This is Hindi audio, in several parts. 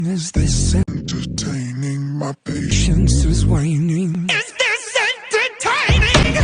Is this entertaining? My patience is waning. Is this entertaining?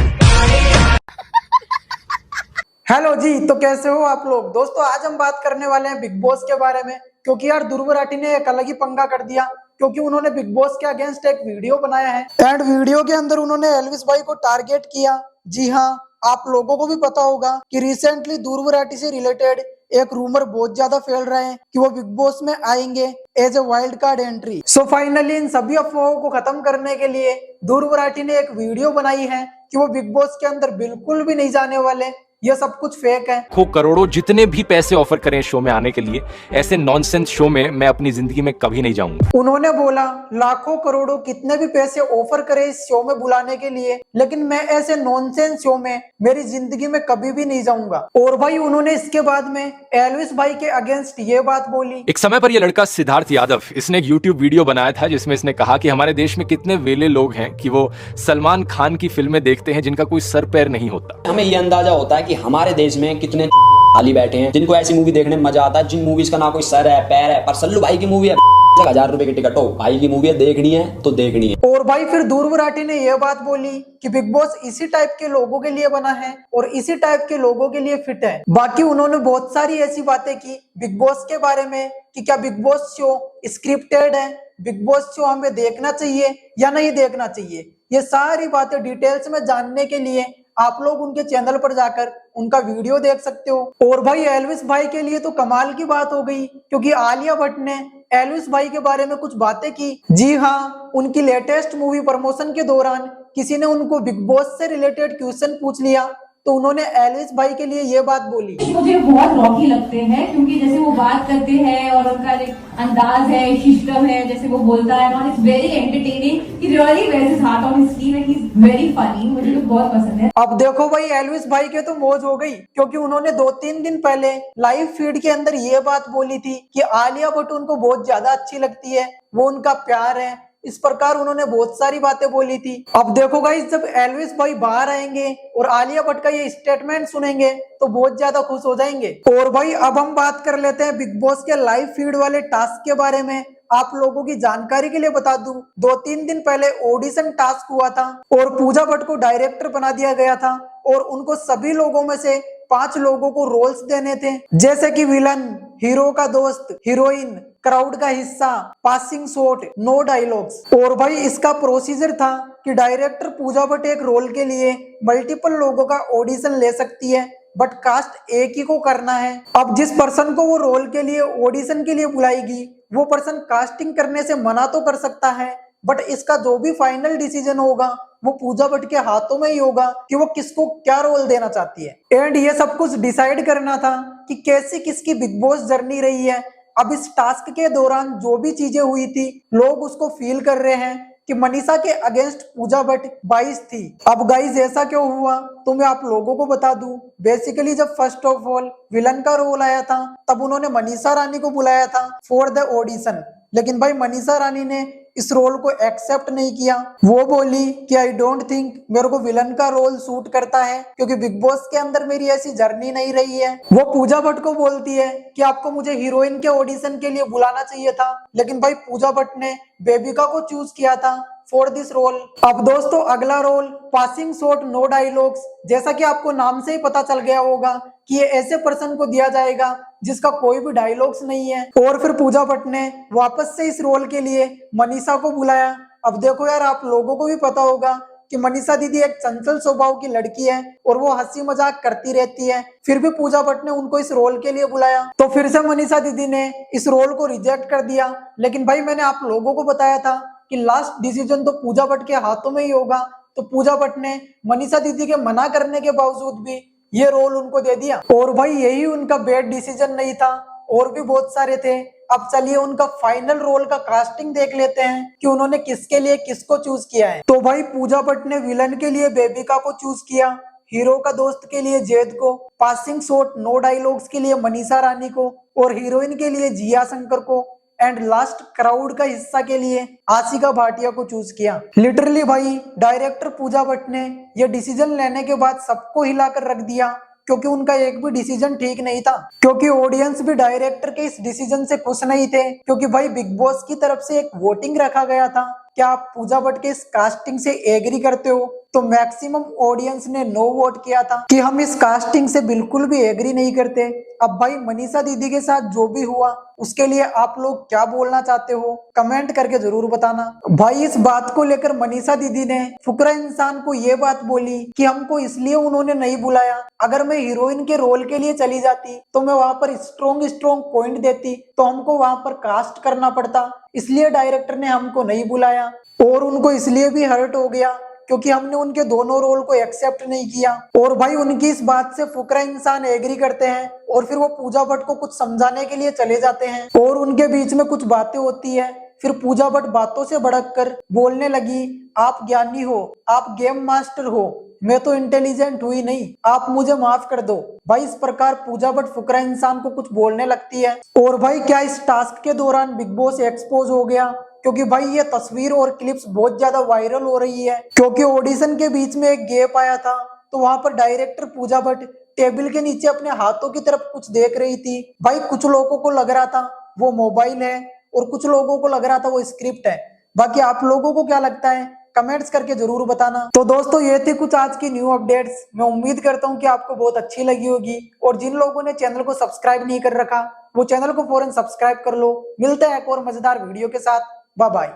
Hello जी, तो कैसे हो आप लोग। दोस्तों आज हम बात करने वाले हैं बिग बॉस के बारे में, क्योंकि यार ध्रुव राठी ने एक अलग ही पंगा कर दिया, क्योंकि उन्होंने बिग बॉस के अगेंस्ट एक वीडियो बनाया है एंड वीडियो के अंदर उन्होंने एल्विस भाई को टारगेट किया। जी हाँ, आप लोगों को भी पता होगा कि रिसेंटली ध्रुव राठी से रिलेटेड एक रूमर बहुत ज्यादा फैल रहा है कि वो बिग बॉस में आएंगे as a wild card entry. So finally इन सभी अफवाहों को खत्म करने के लिए ध्रुव राठी ने एक वीडियो बनाई है कि वो बिग बॉस के अंदर बिल्कुल भी नहीं जाने वाले, ये सब कुछ फेक है। लाखों करोड़ों जितने भी पैसे ऑफर करें शो में आने के लिए, ऐसे नॉनसेंस शो में मैं अपनी जिंदगी में कभी नहीं जाऊंगा। उन्होंने बोला लाखों करोड़ों कितने भी पैसे ऑफर करे इस शो में बुलाने के लिए, लेकिन मैं ऐसे नॉनसेंस शो में मेरी जिंदगी में कभी भी नहीं जाऊंगा। और भाई उन्होंने इसके बाद में एल्विस भाई के अगेंस्ट ये बात बोली। एक समय पर यह लड़का सिद्धार्थ यादव, इसने एक यूट्यूब वीडियो बनाया था जिसमें इसने कहा कि हमारे देश में कितने वेले लोग हैं कि वो सलमान खान की फिल्में देखते हैं जिनका कोई सर पैर नहीं होता। हमें ये अंदाजा होता है कि हमारे देश में कितने खाली बैठे हैं जिनको ऐसी मूवी देखने में मजा आता है, जिन मूवीज का ना कोई सर है पैर है। पर सल्लू भाई की मूवी है, 1000 रुपए की टिकट हो, भाई की मूवी है, देखनी है तो देखनी है। और भाई फिर ध्रुव राठी ने यह बात बोली कि बिग बॉस इसी टाइप के लोगों के लिए बना है और इसी टाइप के लोगों के लिए फिट है। बाकी उन्होंने बहुत सारी ऐसी बातें की बिग बॉस के बारे में कि क्या बिग बॉस शो स्क्रिप्टेड है, बिग बॉस शो हमें देखना चाहिए या नहीं देखना चाहिए। ये सारी बातें डिटेल्स में जानने के लिए आप लोग उनके चैनल पर जाकर उनका वीडियो देख सकते हो। और भाई एल्विस भाई के लिए तो कमाल की बात हो गई, क्योंकि आलिया भट्ट ने एल्विस भाई के बारे में कुछ बातें की। जी हाँ, उनकी लेटेस्ट मूवी प्रमोशन के दौरान किसी ने उनको बिग बॉस से रिलेटेड क्वेश्चन पूछ लिया, तो उन्होंने एल्विस भाई के लिए ये बात बोली। मुझे बहुत रॉकी लगते हैं, क्योंकि जैसे वो बात करते हैं और उनका एक अंदाज है, सिस्टम है, जैसे वो बोलता है, और it's very entertaining. He really wears his heart on his sleeve and he is very funny. मुझे तो बहुत पसंद है। अब देखो भाई एल्विस भाई के तो मौज हो गई, क्योंकि उन्होंने 2-3 दिन पहले लाइव फीड के अंदर ये बात बोली थी कि आलिया भट्ट उनको बहुत ज्यादा अच्छी लगती है, वो उनका प्यार है। इस प्रकार उन्होंने बहुत सारी बातें बोली थी। अब देखो गाइस, जब एल्विस भाई बाहर आएंगे और आलिया भट्ट का ये स्टेटमेंट सुनेंगे तो बहुत ज्यादा खुश हो जाएंगे। और भाई अब हम बात कर लेते हैं बिग बॉस के लाइव फीड वाले टास्क के बारे में। आप लोगों की जानकारी के लिए बता दूं, 2-3 दिन पहले ऑडिशन टास्क हुआ था और पूजा भट्ट को डायरेक्टर बना दिया गया था और उनको सभी लोगों में से 5 लोगों को रोल्स देने थे, जैसे कि विलन, हीरो का दोस्त, हीरोइन, क्राउड का हिस्सा, पासिंग शॉट, नो डायलॉग्स। और भाई इसका प्रोसीजर था कि डायरेक्टर पूजा भट्ट एक रोल के लिए मल्टीपल लोगों का ऑडिशन ले सकती है, बट कास्ट एक ही को करना है। अब जिस पर्सन को वो रोल के लिए ऑडिशन के लिए बुलाएगी वो पर्सन कास्टिंग करने से मना तो कर सकता है, बट इसका जो भी फाइनल डिसीजन होगा वो पूजा भट्ट के हाथों में ही होगा कि वो किसको क्या रोल देना चाहती है। एंड ये सब कुछ डिसाइड करना था कि कैसी किसकी बिग बॉस जर्नी रही है। अब इस टास्क के दौरान जो भी चीजें हुई थी लोग उसको फील कर रहे हैं कि मनीषा के अगेंस्ट पूजा भट्ट 22 थी। अब गाइस ऐसा क्यों हुआ तो मैं आप लोगों को बता दूं। बेसिकली जब फर्स्ट ऑफ ऑल विलन का रोल आया था तब उन्होंने मनीषा रानी को बुलाया था फॉर द ऑडिशन, लेकिन भाई मनीषा रानी ने इस रोल को एक्सेप्ट नहीं किया। वो बोली कि आई डोंट थिंक मेरे को विलन का रोल सूट करता है, क्योंकि बिग बॉस के अंदर मेरी ऐसी जर्नी नहीं रही है। वो पूजा भट्ट को बोलती है कि आपको मुझे हीरोइन के ऑडिशन के लिए बुलाना चाहिए था, लेकिन भाई पूजा भट्ट ने बेबिका को चूज किया था फॉर दिस रोल। अब दोस्तों अगला role passing shot, no dialogues. जैसा कि आपको नाम से ही पता चल गया होगा कि ये ऐसे पर्सन को दिया जाएगा जिसका कोई भी डायलॉग्स नहीं है। और फिर पूजा भट्ट ने वापस से इस रोल के लिए मनीषा को बुलाया। अब देखो यार, आप लोगों को भी पता होगा कि मनीषा दीदी एक चंचल स्वभाव की लड़की है और वो हंसी मजाक करती रहती है, फिर भी पूजा भट्ट ने उनको इस रोल के लिए बुलाया। तो फिर से मनीषा दीदी ने इस रोल को रिजेक्ट कर दिया। लेकिन भाई मैंने आप लोगों को बताया था कि लास्ट डिसीजन तो पूजा भट्ट के हाथों में ही होगा, तो पूजा भट्ट ने मनीषा दीदी के मना करने के बावजूद भी ये रोल उनको दे दिया। और भाई यही उनका बैड डिसीजन नहीं था, और भी बहुत सारे थे। अब चलिए उनका फाइनल रोल का कास्टिंग देख लेते हैं कि उन्होंने किसके लिए किसको चूज किया है। तो भाई पूजा भट्ट ने विलन के लिए बेबिका को चूज किया, हीरो का दोस्त के लिए जैद को, पासिंग शॉट, नो डायलॉग्स के लिए मनीषा रानी को, और हीरोइन के लिए जिया शंकर को, एंड लास्ट क्राउड का हिस्सा के लिए आशिका भाटिया को चूज किया। लिटरली भाई डायरेक्टर पूजा भट्ट ने यह डिसीजन लेने के बाद सबको हिलाकर रख दिया क्योंकि उनका एक भी डिसीजन ठीक नहीं था, क्योंकि ऑडियंस भी डायरेक्टर के इस डिसीजन से खुश नहीं थे। क्योंकि भाई बिग बॉस की तरफ से एक वोटिंग रखा गया था, क्या आप पूजा भट्ट के इस कास्टिंग से एग्री करते हो? तो मैक्सिमम ऑडियंस ने नो वोट किया था कि हम इस कास्टिंग से बिल्कुल भी एग्री नहीं करते। अब भाई मनीषा दीदी के साथ जो भी हुआ उसके लिए आप लोग क्या बोलना चाहते हो, कमेंट करके जरूर बताना। भाई इस बात को लेकर मनीषा दीदी ने फुकरा इंसान को ये बात बोली कि हमको इसलिए उन्होंने नहीं बुलाया, अगर मैं हीरोइन के रोल के लिए चली जाती तो मैं वहां पर स्ट्रॉन्ग पॉइंट देती, तो हमको वहां पर कास्ट करना पड़ता, इसलिए डायरेक्टर ने हमको नहीं बुलाया। और उनको इसलिए भी हर्ट हो गया क्योंकि हमने उनके दोनों रोल को एक्सेप्ट नहीं किया। और भाई उनकी इस बात से फुकरा इंसान एग्री करते हैं और फिर वो पूजा भट्ट को कुछ समझाने के लिए चले जाते हैं और उनके बीच में कुछ बातें होती है। फिर पूजा भट्ट बातों से भड़क कर बोलने लगी, आप ज्ञानी हो, आप गेम मास्टर हो, मैं तो इंटेलिजेंट हुई नहीं, आप मुझे माफ कर दो। भाई इस प्रकार पूजा भट्ट फुकरा इंसान को कुछ बोलने लगती है। और भाई क्या इस टास्क के दौरान बिग बॉस एक्सपोज हो गया? क्योंकि भाई ये तस्वीर और क्लिप्स बहुत ज्यादा वायरल हो रही है, क्योंकि ऑडिशन के बीच में एक गैप आया था तो वहां पर डायरेक्टर पूजा भट्ट टेबल के नीचे अपने हाथों की तरफ कुछ देख रही थी। भाई कुछ लोगों को लग रहा था वो मोबाइल है और कुछ लोगों को लग रहा था वो स्क्रिप्ट है। बाकी आप लोगों को क्या लगता है कमेंट्स करके जरूर बताना। तो दोस्तों ये थी कुछ आज की न्यू अपडेट्स, मैं उम्मीद करता हूँ कि आपको बहुत अच्छी लगी होगी। और जिन लोगों ने चैनल को सब्सक्राइब नहीं कर रखा वो चैनल को फौरन सब्सक्राइब कर लो। मिलते हैं एक और मजेदार वीडियो के साथ, बाय बाय।